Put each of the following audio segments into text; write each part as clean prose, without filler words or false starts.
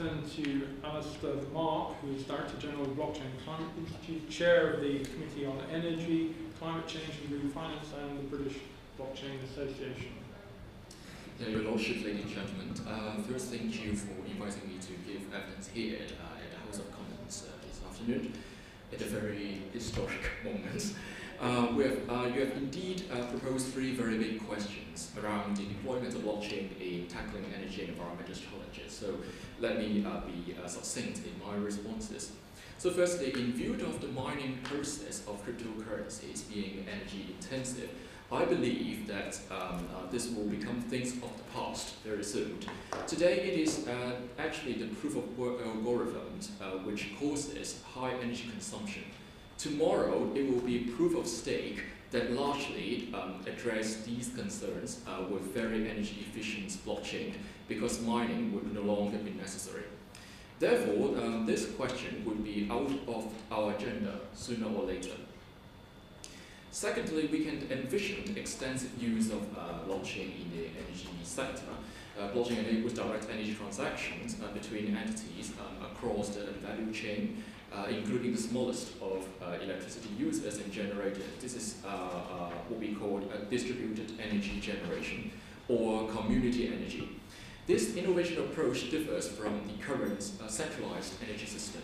turn to Alastair Marke, who is Director-General of Blockchain and Climate Institute, Chair of the Committee on Energy, Climate Change and Green Finance, and the British Blockchain Association. Your Lordship, ladies and gentlemen, first thank you for inviting me to give evidence here at the House of Commons this afternoon at a very historic moment. You have indeed proposed three very big questions around the deployment of blockchain in tackling energy and environmental challenges. So let me be succinct in my responses. So firstly, in view of the mining process of cryptocurrencies being energy intensive, I believe that this will become things of the past very soon. Today it is actually the proof of work algorithms which causes high energy consumption. Tomorrow it will be proof of stake that largely address these concerns with very energy efficient blockchain, because mining would no longer be necessary. Therefore, this question would be out of our agenda sooner or later. Secondly, we can envision extensive use of blockchain in the energy sector. Blockchain enables direct energy transactions between entities across the value chain, including the smallest of electricity users and generators. This is what we call distributed energy generation or community energy. This innovation approach differs from the current centralized energy system,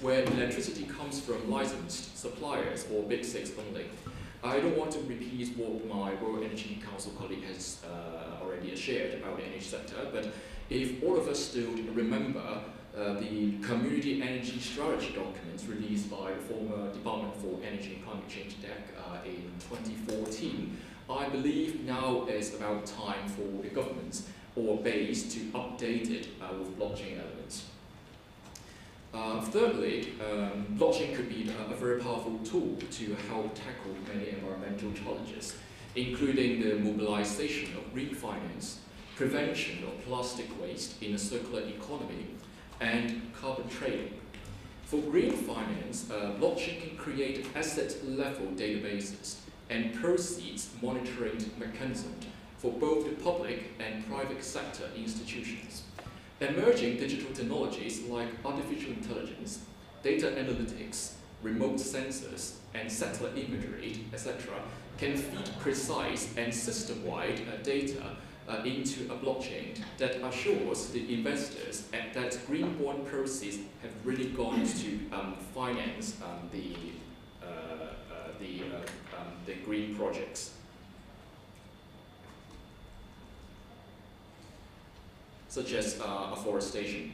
where electricity comes from licensed suppliers or big six only. I don't want to repeat what my World Energy Council colleague has already shared about the energy sector, but if all of us still remember the Community Energy Strategy documents released by the former Department for Energy and Climate Change DEC in 2014, I believe now is about time for the governments or base to update it with blockchain elements. Thirdly, blockchain could be a very powerful tool to help tackle many environmental challenges, including the mobilization of green finance, prevention of plastic waste in a circular economy, and carbon trading. For green finance, blockchain can create asset-level databases and proceeds monitoring mechanisms for both the public and private sector institutions. Emerging digital technologies like artificial intelligence, data analytics, remote sensors, and satellite imagery, etc., can feed precise and system-wide data into a blockchain that assures the investors that green bond proceeds have really gone to finance the green projects. Such as afforestation.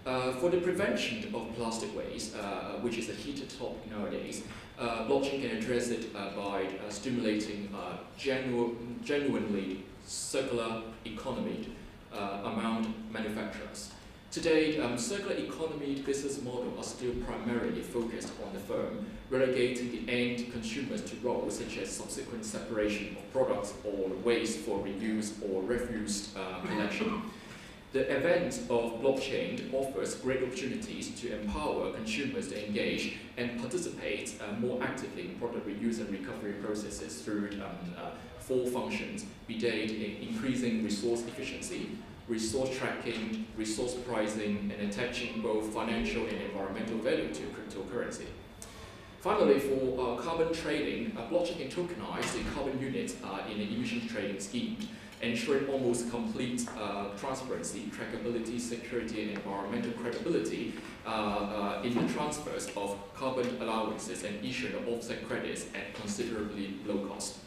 For the prevention of plastic waste, which is a heated topic nowadays, blockchain can address it by stimulating genuinely circular economy among manufacturers. Today, circular economy business models are still primarily focused on the firm, relegating the end consumers to roles such as subsequent separation of products or waste for reuse or refuse collection. The advent of blockchain offers great opportunities to empower consumers to engage and participate more actively in product reuse and recovery processes through four functions, be they increasing resource efficiency, resource tracking, resource pricing, and attaching both financial and environmental value to cryptocurrency. Finally, for carbon trading, blockchain can tokenize the carbon units in an emission trading scheme, ensuring almost complete transparency, trackability, security, and environmental credibility in the transfers of carbon allowances and issuing of offset credits at considerably low cost.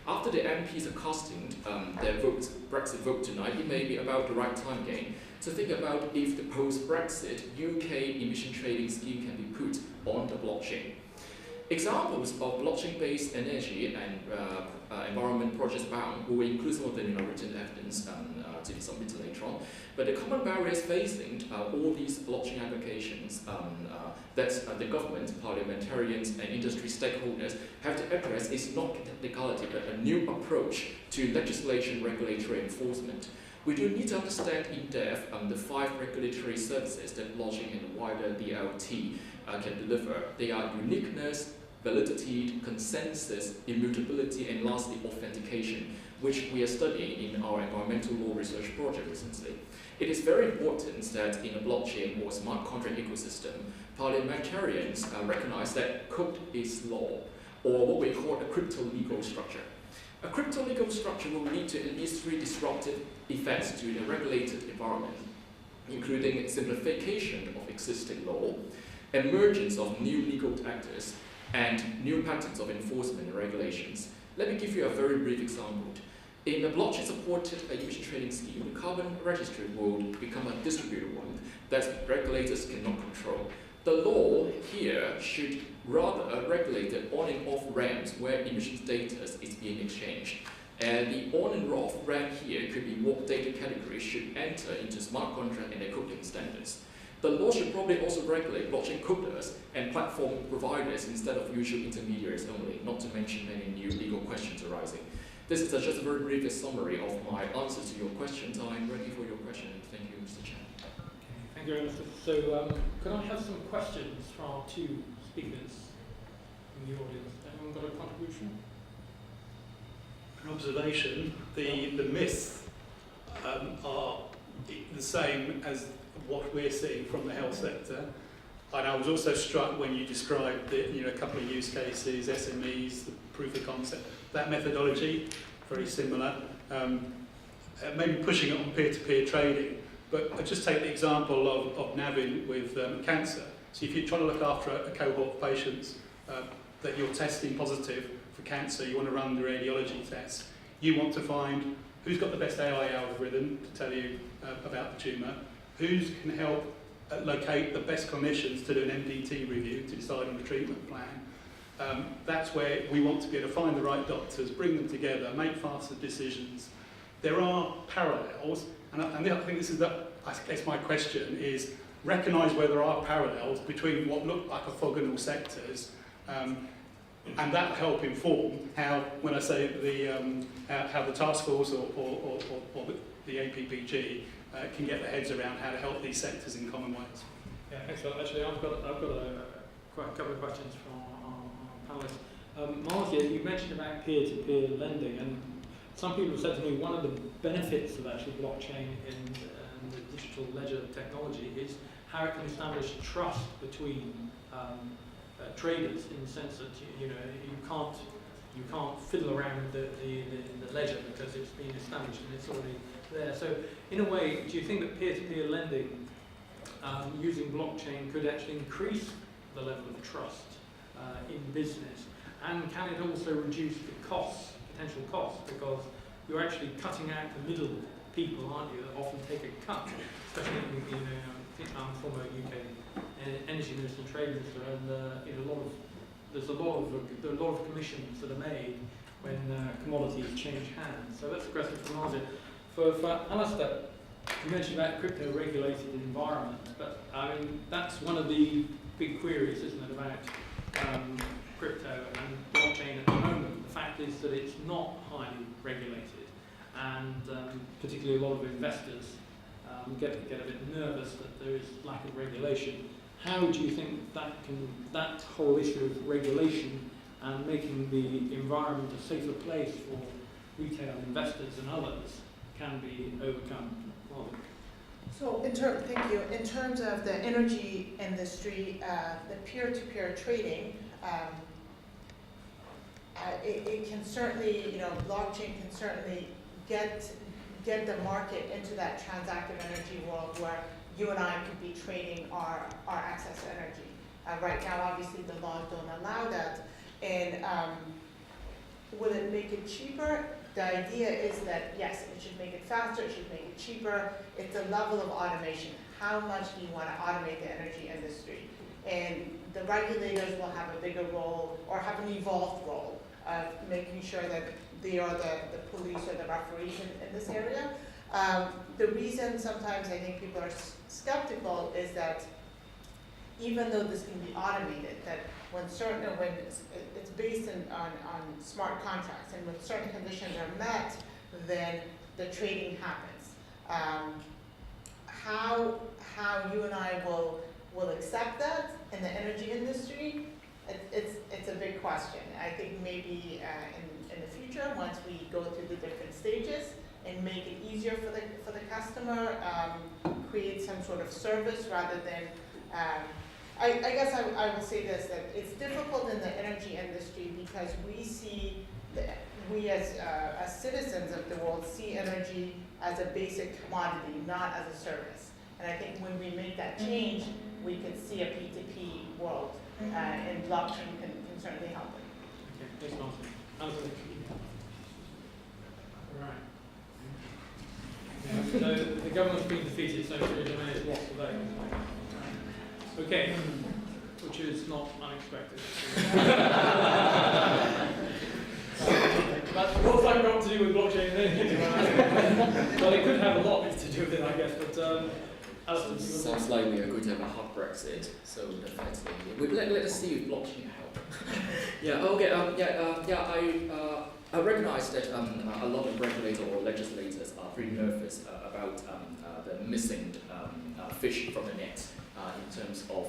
After the MPs are casting their Brexit vote tonight, it may be about the right time again to think about if the post-Brexit UK emission trading scheme can be put on the blockchain. Examples of blockchain-based energy and environment projects abound. We will include some of them in our written evidence to be submitted later on. But the common barriers facing all these blockchain applications that the government, parliamentarians, and industry stakeholders have to address is not legality, but a new approach to legislation regulatory enforcement. We do need to understand in depth the 5 regulatory services that blockchain and wider DLT can deliver. They are uniqueness, validity, consensus, immutability, and lastly, authentication, which we are studying in our environmental law research project recently. It is very important that in a blockchain or smart contract ecosystem, parliamentarians recognize that code is law, or what we call a crypto-legal structure. A crypto-legal structure will lead to at least 3 disruptive effects to the regulated environment, including simplification of existing law, emergence of new legal actors, and new patterns of enforcement and regulations. Let me give you a very brief example. In a blockchain-supported emission trading scheme, the carbon registry will become a distributed one that regulators cannot control. The law here should rather regulate the on and off ramps where emissions data is being exchanged. And the on and off ramp here could be what data categories should enter into smart contract and their coding standards. The law should probably also regulate blockchain coders and platform providers instead of usual intermediaries only, not to mention many new legal questions arising. This is just a very brief summary of my answers to your questions. I'm ready for your question. Thank you, Mr. Chair. Thank you, Alastair. So, can I have some questions from our 2 speakers in the audience? Anyone got a contribution? An observation, the myths are the same as what we're seeing from the health sector. And I was also struck when you described a couple of use cases, SMEs, the proof of concept, that methodology, very similar. Maybe pushing it on peer-to-peer trading, but I just take the example of Navin with cancer. So if you're trying to look after a cohort of patients that you're testing positive for cancer, you want to run the radiology tests, you want to find who's got the best AI algorithm to tell you about the tumour, who can help locate the best clinicians to do an MDT review to decide on the treatment plan. That's where we want to be able to find the right doctors, bring them together, make faster decisions. There are parallels, and I think this is I guess my question is, recognise where there are parallels between what look like orthogonal sectors, and that will help inform how, when I say how the task force or the APPG can get their heads around how to help these sectors in common ways. Yeah, excellent. Actually, I've got quite a couple of questions from our panelists. Marke, you mentioned about peer-to-peer lending, and some people have said to me one of the benefits of actually blockchain and the digital ledger technology is how it can establish trust between traders, in the sense that you can't fiddle around with the ledger because it's been established and it's already there. So in a way, do you think that peer-to-peer lending using blockchain could actually increase the level of trust in business? And can it also reduce the potential costs? Because you're actually cutting out the middle people, aren't you, that often take a cut, especially I'm former UK energy minister and trade minister, and there are a lot of commissions that are made when commodities change hands. So that's a question for Marke. For Alastair, you mentioned about crypto-regulated environments, but I mean that's one of the big queries, isn't it, about crypto and blockchain at the moment. The fact is that it's not highly regulated, and particularly a lot of investors get a bit nervous that there is lack of regulation. How do you think that whole issue of regulation and making the environment a safer place for retail investors and others can be overcome? So, thank you. In terms of the energy industry, the peer-to-peer trading, it can certainly, blockchain can certainly get the market into that transactive energy world where you and I could be trading our access to energy. Right now, obviously, the laws don't allow that. And will it make it cheaper? The idea is that, yes, it should make it faster, it should make it cheaper. It's a level of automation. How much do you want to automate the energy industry? And the regulators will have a bigger role, or have an evolved role, of making sure that they are the police or the referees in this area. The reason sometimes I think people are skeptical is that even though this can be automated, that when it's based on smart contracts, and when certain conditions are met, then the trading happens. How you and I will accept that in the energy industry, it's a big question. I think maybe in the future, once we go through the different stages and make it easier for the customer, create some sort of service rather than, I guess I will say this, that it's difficult in the energy industry because we as citizens of the world see energy as a basic commodity, not as a service. And I think when we make that change, we could see a P2P world, and blockchain can certainly help it. Okay, thanks, Martin. Anthony. Right. Yeah, so the government's been defeated, so Theresa May has lost the vote. Okay, which is not unexpected. But what's that got to do with blockchain then? Well, it could have a lot to do with it, I guess, but Alastair, Sounds like we are going to have a hard Brexit, so definitely. Let us see if blockchain help. I recognize that a lot of regulators or legislators are very nervous about the missing fish from the net in terms of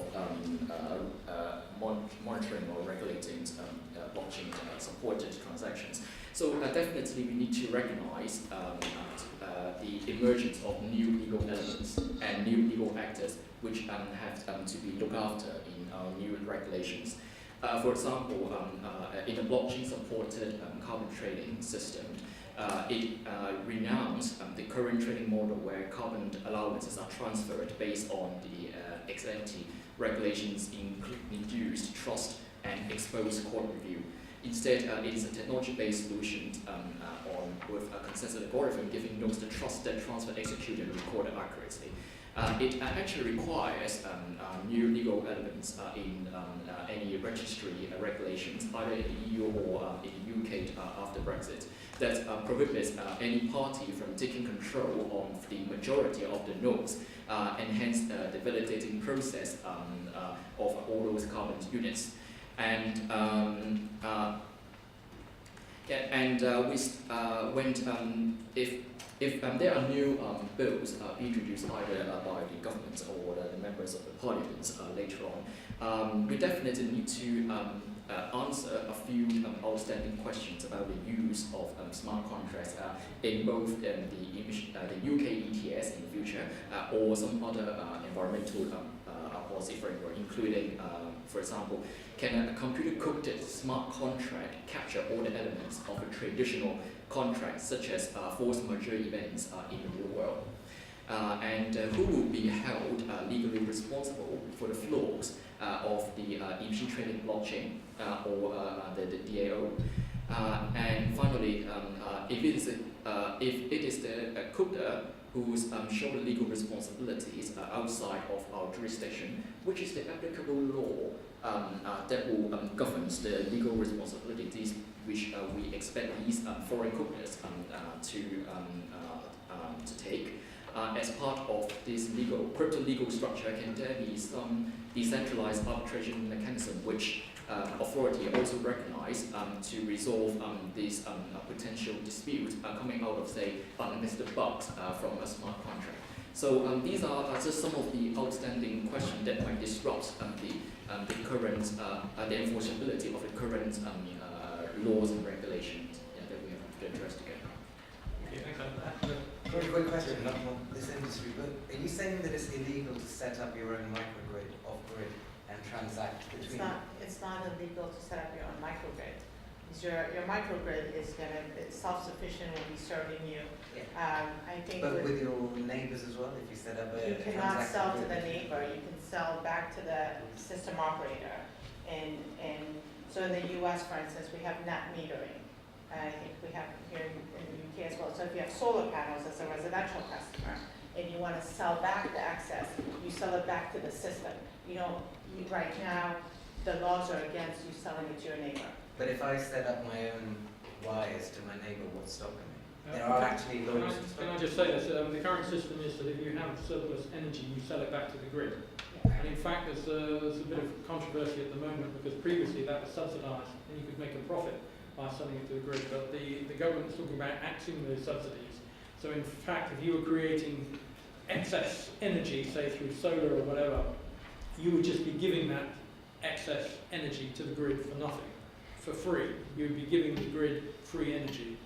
monitoring or regulating blockchain supported transactions. So definitely we need to recognize the emergence of new legal elements and new legal actors which have to be looked after in our new regulations. For example, in the blockchain-supported carbon trading system, it renounces the current trading model where carbon allowances are transferred based on the ex-ante regulations induced trust and exposed court review. Instead, it is a technology-based solution with a consensus algorithm giving notes the trust that transfer executed and recorded accurately. It actually requires new legal elements in any registry regulations, either in the EU or in the UK after Brexit, that prohibits any party from taking control of the majority of the notes, and hence the validating process of all those carbon units. And if there are new bills introduced either by the government or the members of the parliament later on, we definitely need to answer a few outstanding questions about the use of smart contracts in both the UK ETS in the future or some other environmental policy framework, including, for example, can a computer-coded smart contract capture all the elements of a traditional contract, such as force majeure events in the real world? And who will be held legally responsible for the flaws of the emission trading blockchain or the DAO? And finally, if it is the coder who's shown legal responsibilities outside of our jurisdiction, which is the applicable law that will govern the legal responsibilities which we expect these foreign coders to take. As part of this crypto legal structure, can there be some decentralized arbitration mechanism which authority also recognize to resolve these potential disputes coming out of, say, unlisted bugs from a smart contract? So these are just some of the outstanding questions that might disrupt the current, the enforceability of the current laws and regulations that we have to address together. Okay, thanks. Very quick question, not on this industry, but are you saying that it's illegal to set up your own microgrid, off-grid, and transact between? It's not illegal to set up your own microgrid. Your microgrid is self-sufficient, will be serving you. Yeah. I think but with your neighbors as well, if you set up a you cannot sell to the grid? neighbor. You can sell back to the system operator. And so in the U.S., for instance, we have net metering. I think we have here in the UK as well. So if you have solar panels as a residential customer and you want to sell back the excess, you sell it back to the system. Right now, the laws are against you selling it to your neighbor. But if I set up my own wires to my neighbor, what's stopping me? There are actually laws. Can I just say this? The current system is that if you have surplus energy, you sell it back to the grid. And in fact, there's a bit of controversy at the moment because previously that was subsidised and you could make a profit by selling it to the grid. But the government is talking about axing those subsidies. So in fact, if you were creating excess energy, say through solar or whatever, you would just be giving that excess energy to the grid for nothing, for free. You would be giving the grid free energy.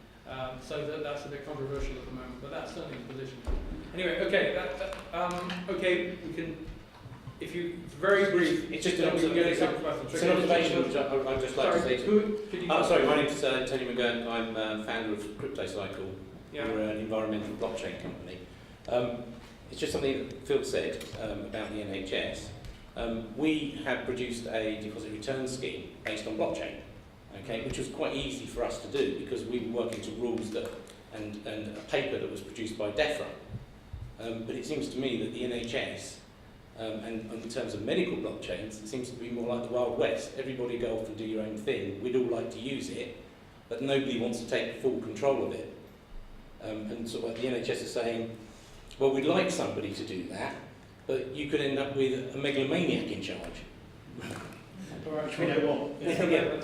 So that's a bit controversial at the moment, but that's certainly the position. Anyway, okay, okay, we can, if you, it's very brief. It's just then we can get it's a couple of an observation which I'd just like to say. Sorry, my name's Tony McGurn. I'm founder of CryptoCycle. Yeah. We're an environmental blockchain company. It's just something that Phil said about the NHS. We have produced a deposit return scheme based on blockchain, okay, which was quite easy for us to do because we were working to rules that and a paper that was produced by DEFRA. But it seems to me that the NHS, and in terms of medical blockchains, it seems to be more like the Wild West. Everybody go off and do your own thing. We'd all like to use it, but nobody wants to take full control of it. And so what the NHS is saying, well, we'd like somebody to do that, but you could end up with a megalomaniac in charge. All right, Which we don't want. yeah.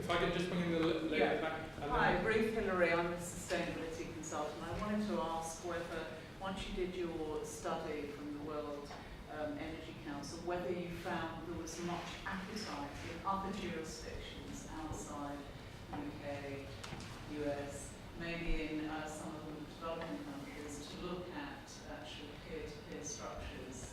If I could just bring in the lady Yeah. back. Hi, Ruth Hillary, I'm a sustainability consultant. I wanted to ask whether, once you did your study from the World Energy Council, whether you found there was much appetite in other jurisdictions outside UK, US, maybe in some of the developing countries, to look at actual peer-to-peer structures.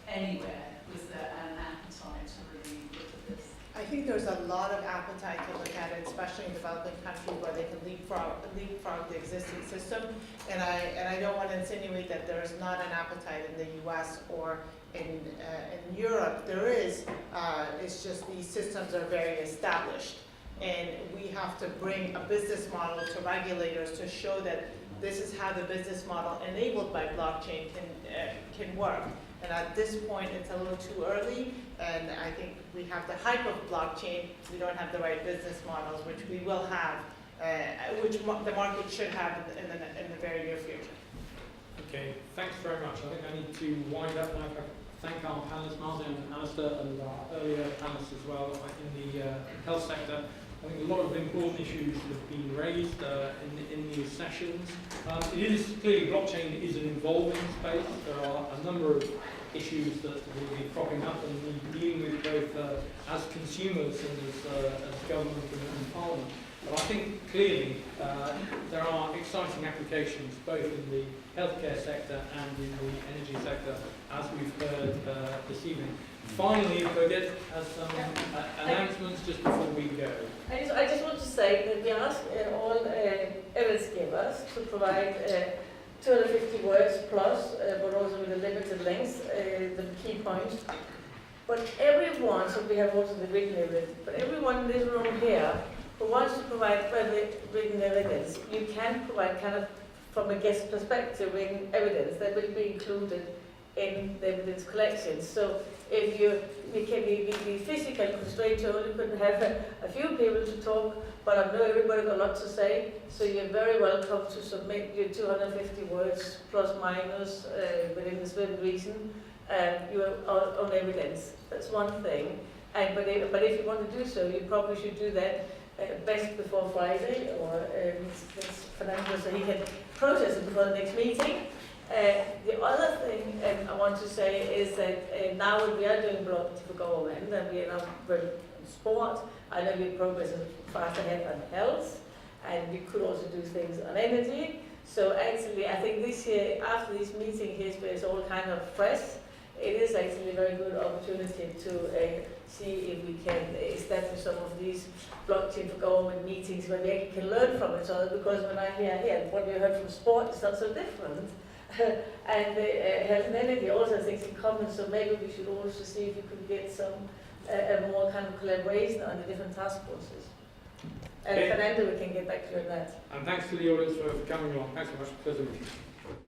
Anywhere, was there an appetite to really look at this? I think there's a lot of appetite to look at it, especially in developing countries where they can leapfrog the existing system. And I don't want to insinuate that there is not an appetite in the US or in Europe. There is, it's just these systems are very established. And we have to bring a business model to regulators to show that this is how the business model enabled by blockchain can work. And at this point, it's a little too early, and I think we have the hype of blockchain. We don't have the right business models, which we will have, which the market should have in the very near future. Okay, thanks very much. I think I need to wind up now. Thank our panelists, Martin and Alastair, and our earlier panelists as well in the health sector. I think a lot of important issues have been raised in these sessions. It is clearly blockchain is an evolving space. There are a number of issues that will be cropping up and we'll be dealing with both as consumers and as government and parliament. But I think clearly there are exciting applications both in the healthcare sector and in the energy sector, as we've heard this evening. Finally, we'll get some announcements just before we go. I just want to say that we ask all evidence givers to provide 250 words plus, but also with a limited length, the key points. But everyone, so we have also the written evidence, but everyone in this room here who wants to provide written evidence, you can provide kind of from a guest perspective written evidence that will be included in the evidence collection. So if we can be physical constrained to only couldn't have a few people to talk, but I know everybody got a lot to say, so you're very welcome to submit your 250 words plus minus within this written reason, your own evidence. That's one thing. But if you want to do so, you probably should do that best before Friday, or Fernando, so he can process it before the next meeting. The other thing I want to say is that now we are doing blockchain for government, and we are now in sport. I know we're progressing fast ahead on health, and we could also do things on energy. So actually, I think this year, after this meeting here, where it's all kind of fresh, it is actually a very good opportunity to see if we can establish some of these blockchain for government meetings where we actually can learn from each other, because when I hear here what we heard from sport is not so different. And health and energy also things in common, so maybe we should also see if we could get some a more kind of collaboration on the different task forces. And Fernando, we can get back to you on that. And thanks to the audience for coming along. Thanks so much. Pleasure meeting you.